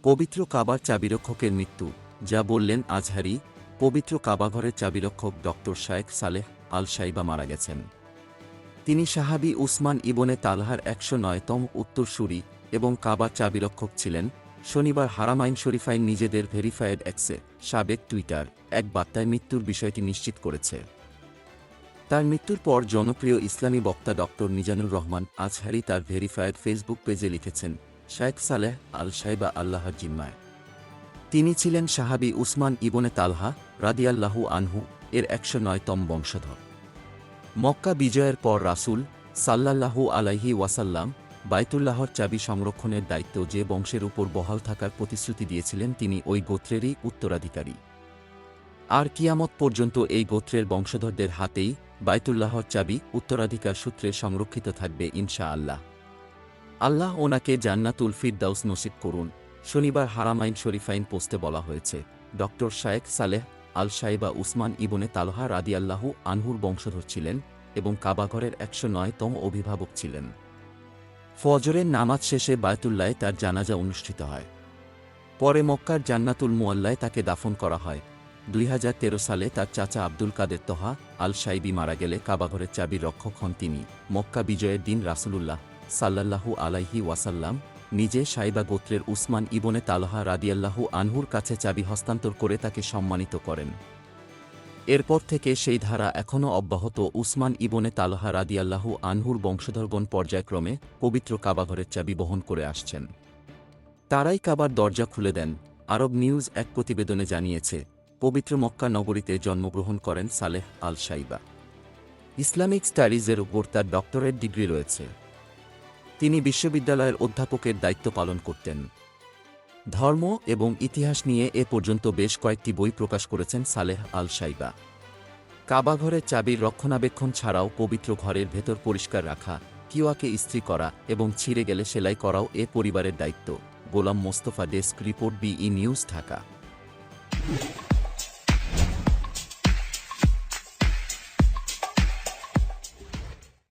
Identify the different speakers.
Speaker 1: পবিত্র কাবার চাবিরক্ষকের মৃত্যু, যা বললেন আজহারি। পবিত্র কাবাঘরের চাবিরক্ষক ডক্টর শায়েখ সালেহ আল শাইবা মারা গেছেন। তিনি সাহাবী উসমান ইবনে তালহার ১০৯তম উত্তরসূরি এবং কাবার চাবিরক্ষক ছিলেন। শনিবার হারামাইন শরীফাইন নিজেদের ভেরিফায়েড এক্সে সাবেক টুইটার এক বার্তায় মৃত্যুর বিষয়টি নিশ্চিত করেছে। তার মৃত্যুর পর জনপ্রিয় ইসলামী বক্তা ডক্টর মিজানুর রহমান আজহারি তার ভেরিফায়েড ফেসবুক পেজে লিখেছেন, শায়েখ সালেহ আল শাইবা আল্লাহর জিম্মায়। তিনি ছিলেন সাহাবী উসমান ইবনে তালহা রাদিয়াল্লাহু আনহু এর ১০৯তম বংশধর। মক্কা বিজয়ের পর রাসূল সাল্লাল্লাহু আলাইহি ওয়াসাল্লাম বাইতুল্লাহর চাবি সংরক্ষণের দায়িত্ব যে বংশের উপর বহাল থাকার প্রতিশ্রুতি দিয়েছিলেন, তিনি ওই গোত্রেরই উত্তরাধিকারী। আর কিয়ামত পর্যন্ত এই গোত্রের বংশধরদের হাতেই বাইতুল্লাহর চাবি উত্তরাধিকার সূত্রে সংরক্ষিত থাকবে ইনশাআল্লাহ। আল্লাহ ওনাকে জান্নাতুল ফিরদাউস নসিব করুন। শনিবার হারামাইন শরীফাইন পোস্টে বলা হয়েছে, ডক্টর শায়েখ সালেহ আল শাইবা উসমান ইবনে তালহা রাদিয়াল্লাহু আনহুর বংশধর ছিলেন এবং কাবাঘরের ১০৯তম অভিভাবক ছিলেন। ফজরের নামাজ শেষে বায়তুল্লায় তার জানাজা অনুষ্ঠিত হয়। পরে মক্কার জান্নাতুল মুআল্লায় তাকে দাফন করা হয়। ২০১৩ সালে তার চাচা আব্দুল কাদের তহা আল শাইবি মারা গেলে কাবাঘরের চাবির রক্ষক হন তিনি। মক্কা বিজয়ের দিন রাসূলুল্লাহ সাল্লাল্লাহু আলাইহি ওয়াসাল্লাম নিজে শাইবা গোত্রের উসমান ইবনে তালহা রাদিয়াল্লাহু আনহুর কাছে চাবি হস্তান্তর করে তাকে সম্মানিত করেন। এরপর থেকে সেই ধারা এখনও অব্যাহত। উসমান ইবনে তালহা রাদিয়াল্লাহু আনহুর বংশধরগণ পর্যায়ক্রমে পবিত্র কাবাঘরের চাবি বহন করে আসছেন। তারাই কাবার দরজা খুলে দেন। আরব নিউজ এক প্রতিবেদনে জানিয়েছে, পবিত্র মক্কা নগরীতে জন্মগ্রহণ করেন সালেহ আল শাইবা। ইসলামিক স্টাডিজের উপর তার ডক্টরেট ডিগ্রি রয়েছে। তিনি বিশ্ববিদ্যালয়ের অধ্যাপকের দায়িত্ব পালন করতেন। ধর্ম এবং ইতিহাস নিয়ে এ পর্যন্ত বেশ কয়েকটি বই প্রকাশ করেছেন সালেহ আল শাইবা। কাবাঘরের চাবির রক্ষণাবেক্ষণ ছাড়াও পবিত্র ঘরের ভেতর পরিষ্কার রাখা, কিওয়াকে ইস্ত্রি করা এবং ছিঁড়ে গেলে সেলাই করাও এ পরিবারের দায়িত্ব। গোলাম মোস্তফা, ডেস্ক রিপোর্ট, বিই নিউজ, ঢাকা।